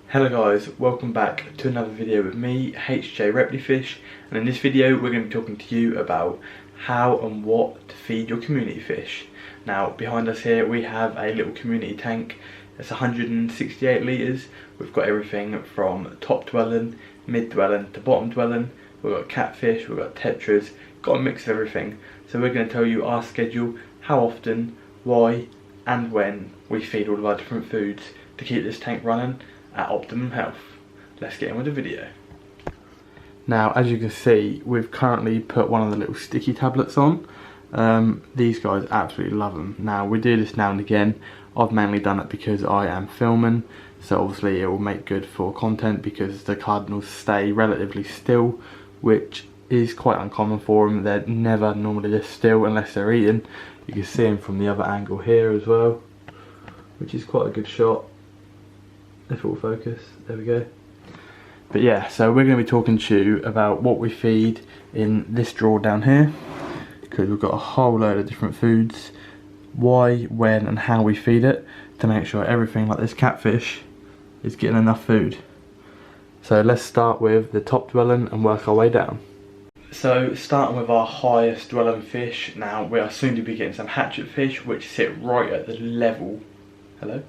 Hello guys, welcome back to another video with me, HJ Reptifish, and in this video we're going to be talking to you about how and what to feed your community fish. Now behind us here we have a little community tank. It's 168 litres. We've got everything from top dwelling, mid dwelling to bottom dwelling. We've got catfish, we've got tetras, got a mix of everything. So we're going to tell you our schedule, how often, why and when we feed all of our different foods to keep this tank running at optimum health. Let's get in with the video. Now as you can see, we've currently put one of the little sticky tablets on. These guys absolutely love them. Now we do this now and again. I've mainly done it because I am filming, so obviously it will make good for content because the cardinals stay relatively still, which is quite uncommon for them. They're never normally this still unless they're eating. You can see them from the other angle here as well, which is quite a good shot. If it will focus, there we go. But yeah, so we're going to be talking to you about what we feed in this drawer down here, because we've got a whole load of different foods, why, when and how we feed it to make sure everything like this catfish is getting enough food. So let's start with the top dwelling and work our way down. So starting with our highest dwelling fish, now we are soon to be getting some hatchet fish which sit right at the level, hello?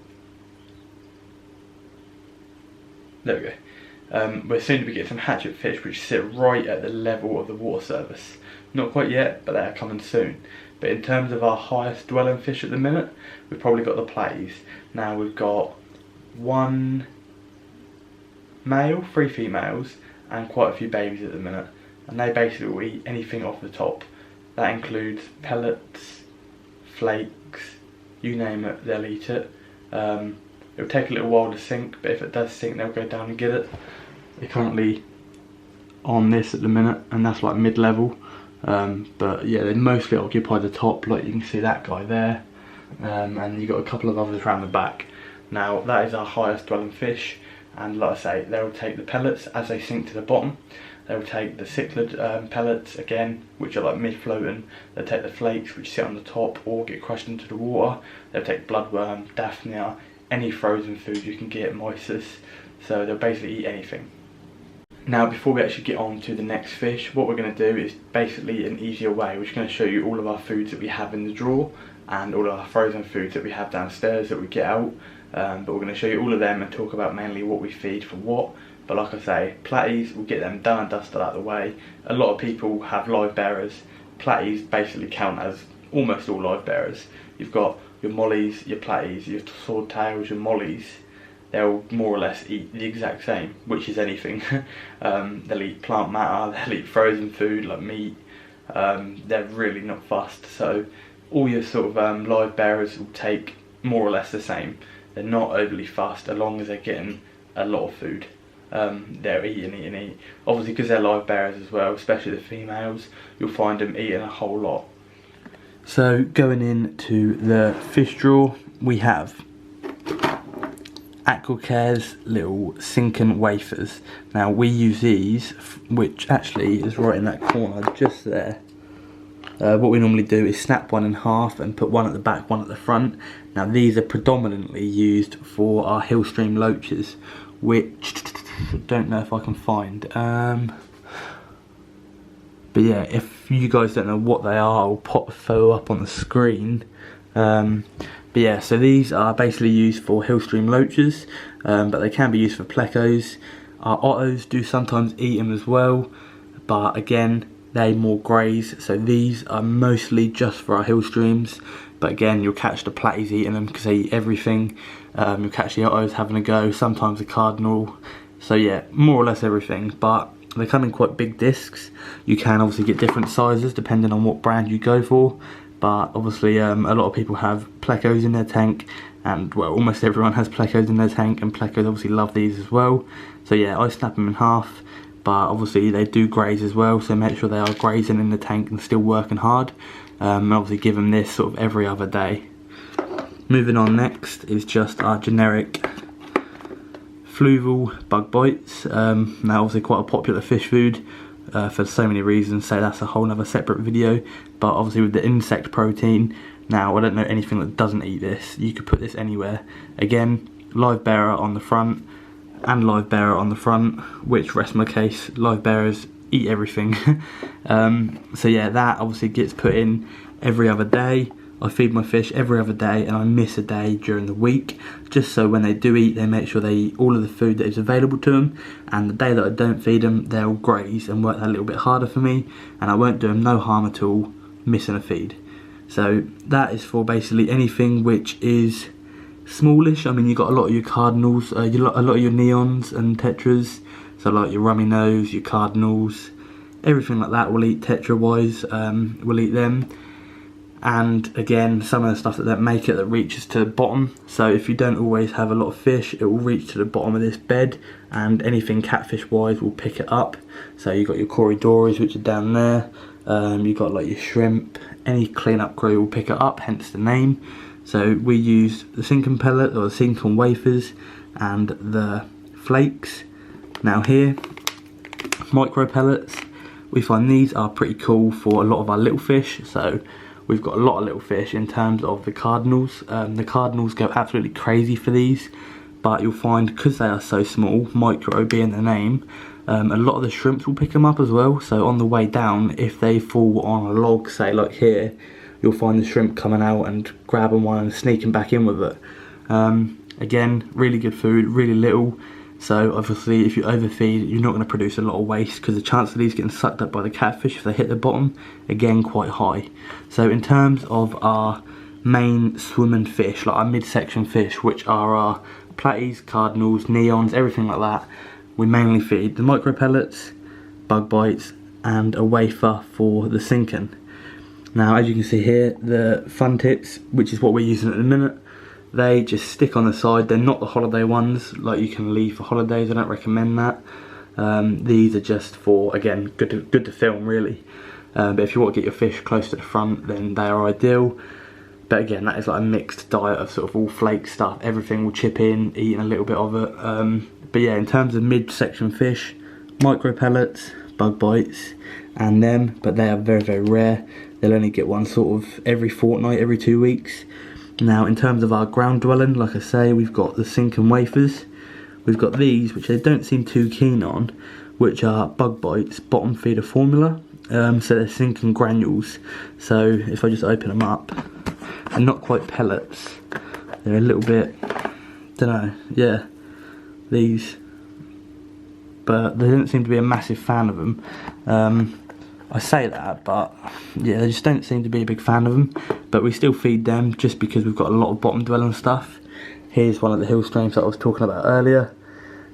There we go. We're soon to be getting some hatchet fish which sit right at the level of the water surface. Not quite yet, but they are coming soon. But in terms of our highest dwelling fish at the minute, we've probably got the platies. Now we've got one male, 3 females, and quite a few babies at the minute. And they basically will eat anything off the top. That includes pellets, flakes, you name it, they'll eat it. It'll take a little while to sink, but if it does sink they'll go down and get it. They're currently on this at the minute, and that's like mid-level. But yeah, they mostly occupy the top, like you can see that guy there. And you've got a couple of others around the back. Now that is our highest dwelling fish, and like I say, they'll take the pellets as they sink to the bottom. They'll take the cichlid pellets again, which are like mid-floating. They'll take the flakes which sit on the top or get crushed into the water. They'll take bloodworm, daphnia, any frozen food you can get, moises. So they'll basically eat anything. Now before we actually get on to the next fish, what we're going to do is basically an easier way. We're just going to show you all of our foods that we have in the drawer and all of our frozen foods that we have downstairs that we get out. But we're going to show you all of them and talk about mainly what we feed for what. But like I say, platies, we'll get them done and dusted out of the way. A lot of people have live bearers. Platies basically count as almost all live bearers. You've got your mollies, your platies, your swordtails, your mollies. They'll more or less eat the exact same, which is anything. They'll eat plant matter, they'll eat frozen food like meat. They're really not fussed. So all your sort of live bearers will take more or less the same. They're not overly fussed as long as they're getting a lot of food. They'll eat and eat and eat. Obviously because they're live bearers as well, especially the females, you'll find them eating a whole lot. So going into the fish drawer, we have Aquacare's little sinking wafers. Now we use these, which actually is right in that corner just there. What we normally do is snap one in half and put one at the back, one at the front. Now these are predominantly used for our Hillstream loaches, which I don't know if I can find. But yeah, if you guys don't know what they are, I'll pop a photo up on the screen. But yeah, so these are basically used for Hillstream loaches, but they can be used for plecos. Our ottos do sometimes eat them as well, but again, they more graze. So these are mostly just for our Hillstreams, but again, you'll catch the platies eating them because they eat everything. You'll catch the ottos having a go, sometimes a cardinal. So yeah, more or less everything, but they come in quite big discs. You can obviously get different sizes depending on what brand you go for, but obviously a lot of people have plecos in their tank, and well, almost everyone has plecos in their tank, and plecos obviously love these as well. So yeah, I snap them in half, but obviously they do graze as well, so make sure they are grazing in the tank and still working hard, and obviously give them this sort of every other day. Moving on, next is just our generic fluval bug bites. Now obviously quite a popular fish food for so many reasons, so that's a whole other separate video. But obviously with the insect protein, now I don't know anything that doesn't eat this. You could put this anywhere. Again, live bearer on the front, and live bearer on the front, which, rest my case, live bearers eat everything. So yeah, that obviously gets put in every other day. I feed my fish every other day, and I miss a day during the week, just so when they do eat, they make sure they eat all of the food that is available to them, and the day that I don't feed them, they'll graze and work that a little bit harder for me, and I won't do them no harm at all missing a feed. So that is for basically anything which is smallish. I mean, you've got a lot of your cardinals, a lot of your neons and tetras, so like your rummy nose, your cardinals, everything like that will eat tetra wise, will eat them. And again, some of the stuff that make it that reaches to the bottom, so if you don't always have a lot of fish, it will reach to the bottom of this bed, and anything catfish wise will pick it up. So you've got your Corydoras, which are down there, you've got like your shrimp, any cleanup crew will pick it up, hence the name. So we use the Sinkin pellet, or the Sinkin wafers, and the flakes. Now here, micro pellets, we find these are pretty cool for a lot of our little fish. So we've got a lot of little fish in terms of the cardinals. The cardinals go absolutely crazy for these, but you'll find, because they are so small, micro being the name, a lot of the shrimps will pick them up as well. So on the way down, if they fall on a log, say like here, you'll find the shrimp coming out and grabbing one and sneaking back in with it. Again, really good food, really little. So obviously if you overfeed, you're not going to produce a lot of waste, because the chance of these getting sucked up by the catfish if they hit the bottom, again, quite high. So in terms of our main swimming fish, like our midsection fish, which are our platies, cardinals, neons, everything like that, we mainly feed the micro pellets, bug bites, and a wafer for the Sinkin. Now, as you can see here, the fun tips, which is what we're using at the minute, they just stick on the side. They're not the holiday ones, like you can leave for holidays. I don't recommend that. These are just for, again, good to film really. But if you want to get your fish close to the front, then they are ideal. But again, that is like a mixed diet of sort of all flake stuff. Everything will chip in, eating a little bit of it. But yeah, in terms of midsection fish, micro pellets, bug bites, and them, but they are very, very rare. They'll only get one sort of every fortnight, every 2 weeks. Now, in terms of our ground dwelling, like I say, we've got the Sinkin wafers. We've got these, which they don't seem too keen on, which are bug bites bottom feeder formula. So they're Sinkin granules. So if I just open them up, they're not quite pellets. They're a little bit, don't know, yeah, these. But they don't seem to be a massive fan of them. I say that, but yeah, they just don't seem to be a big fan of them. But we still feed them just because we've got a lot of bottom dwelling stuff. Here's one of the hill streams that I was talking about earlier.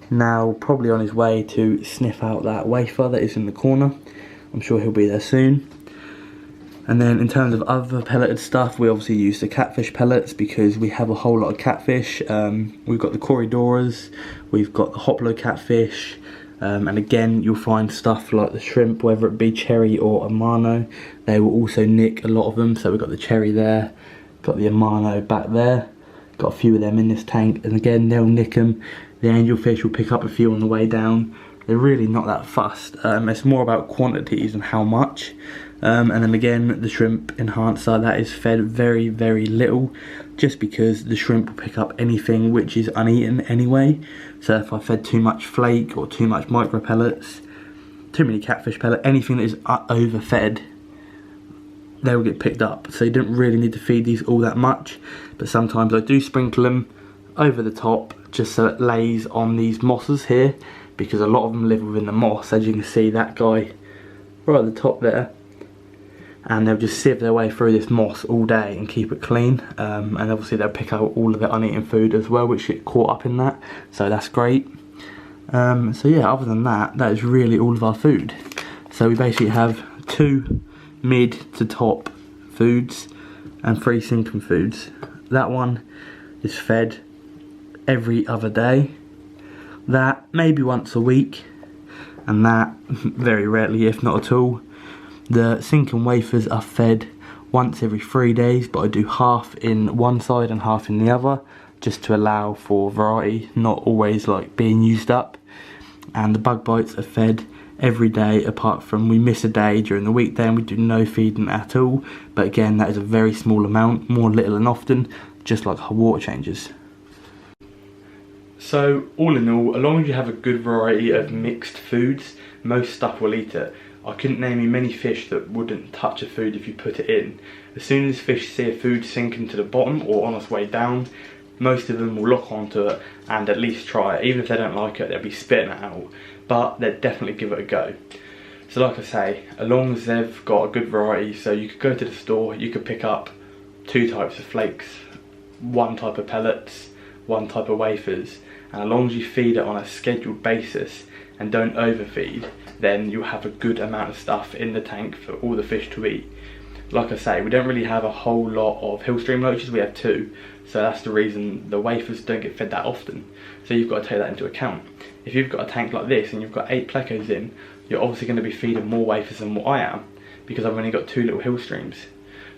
Now probably on his way to sniff out that wafer that is in the corner. I'm sure he'll be there soon. And then in terms of other pelleted stuff, we obviously use the catfish pellets because we have a whole lot of catfish. We've got the Corydoras, we've got the Hoplo catfish, and again you'll find stuff like the shrimp, whether it be cherry or Amano, they will also nick a lot of them. So we've got the cherry there, got the Amano back there, got a few of them in this tank, and again they'll nick them. The angelfish will pick up a few on the way down. They're really not that fussed. It's more about quantities and how much. And then again, the shrimp enhancer, that is fed very, very little, just because the shrimp will pick up anything which is uneaten anyway. So if I fed too much flake or too much micro pellets, too many catfish pellet, anything that is overfed, they will get picked up. So you don't really need to feed these all that much, but sometimes I do sprinkle them over the top just so it lays on these mosses here, because a lot of them live within the moss. As you can see, that guy right at the top there, and they'll just sieve their way through this moss all day and keep it clean, and obviously they'll pick out all of the uneaten food as well, which get caught up in that, so that's great. So yeah, other than that, that is really all of our food. So we basically have 2 mid to top foods and 3 Sinkin foods. That one is fed every other day, that maybe once a week, and that very rarely, if not at all. The Sinkin wafers are fed once every 3 days, but I do half in one side and half in the other, just to allow for variety, not always like being used up. And the bug bites are fed every day, apart from we miss a day during the weekday and we do no feeding at all. But again, that is a very small amount, more little and often, just like our water changes. So all in all, as long as you have a good variety of mixed foods, most stuff will eat it. I couldn't name you many fish that wouldn't touch a food if you put it in. As soon as fish see a food sinking to the bottom or on its way down, most of them will lock onto it and at least try it. Even if they don't like it, they'll be spitting it out, but they'll definitely give it a go. So like I say, as long as they've got a good variety, so you could go to the store, you could pick up 2 types of flakes, 1 type of pellets, 1 type of wafers, and as long as you feed it on a scheduled basis and don't overfeed, then you'll have a good amount of stuff in the tank for all the fish to eat. Like I say, we don't really have a whole lot of hillstream loaches, we have 2, so that's the reason the wafers don't get fed that often. So you've got to take that into account. If you've got a tank like this and you've got 8 plecos in, you're obviously going to be feeding more wafers than what I am, because I've only got 2 little hillstreams.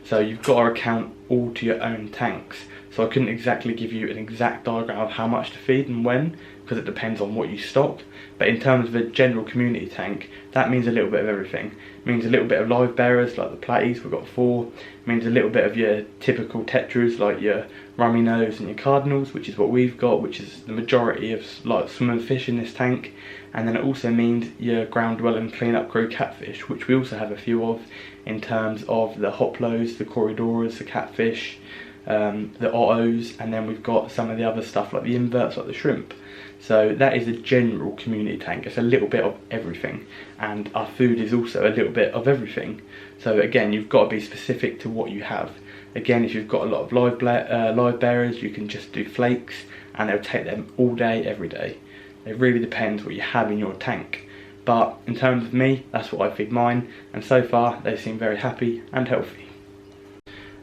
So you've got to account all to your own tanks. So I couldn't exactly give you an exact diagram of how much to feed and when, because it depends on what you stock. But in terms of a general community tank, that means a little bit of everything. It means a little bit of live bearers like the platies, we've got 4. It means a little bit of your typical tetras like your rummy nose and your cardinals, which is what we've got, which is the majority of like swimming fish in this tank. And then it also means your ground dwelling clean-up crew catfish, which we also have a few of in terms of the hoplos, the corridoras, the catfish, the ottos, and then we've got some of the other stuff like the inverts, like the shrimp. So that is a general community tank. It's a little bit of everything, and our food is also a little bit of everything. So again, you've got to be specific to what you have. Again, if you've got a lot of live bearers, you can just do flakes and they'll take them all day, every day. It really depends what you have in your tank. But in terms of me, that's what I feed mine, and so far they seem very happy and healthy.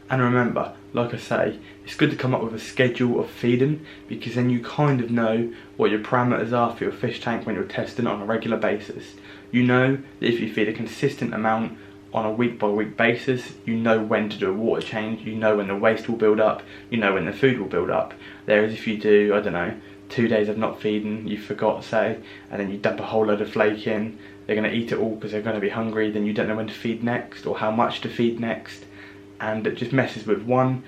And remember, like I say, it's good to come up with a schedule of feeding, because then you kind of know what your parameters are for your fish tank when you're testing it on a regular basis. You know that if you feed a consistent amount on a week by week basis, you know when to do a water change, you know when the waste will build up, you know when the food will build up. Whereas if you do, I don't know, 2 days of not feeding, you forgot, say, and then you dump a whole load of flake in, they're going to eat it all because they're going to be hungry, then you don't know when to feed next or how much to feed next, and it just messes with 1,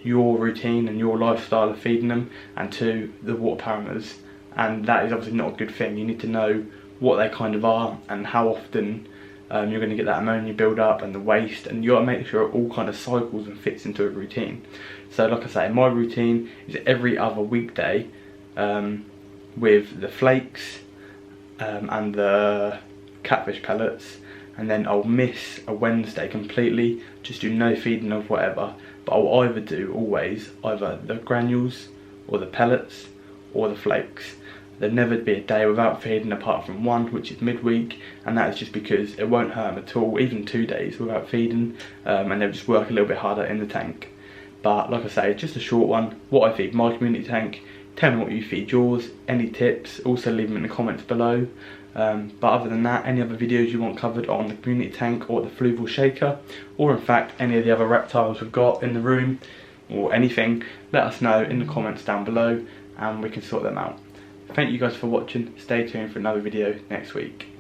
your routine and your lifestyle of feeding them, and 2, the water parameters. And that is obviously not a good thing. You need to know what they kind of are and how often you're going to get that ammonia build up and the waste, and you got to make sure it all kind of cycles and fits into a routine. So like I say, my routine is every other weekday with the flakes and the catfish pellets, and then I'll miss a Wednesday completely, just do no feeding of whatever, but I'll either do always either the granules or the pellets or the flakes. There'll never be a day without feeding apart from 1, which is midweek, and that is just because it won't hurt them at all, even 2 days without feeding, and they'll just work a little bit harder in the tank. But like I say, just a short one, what I feed my community tank. Tell me what you feed yours, any tips, also leave them in the comments below. But other than that, any other videos you want covered on the community tank or the fluval shaker, or in fact any of the other reptiles we've got in the room, or anything, let us know in the comments down below and we can sort them out. Thank you guys for watching, stay tuned for another video next week.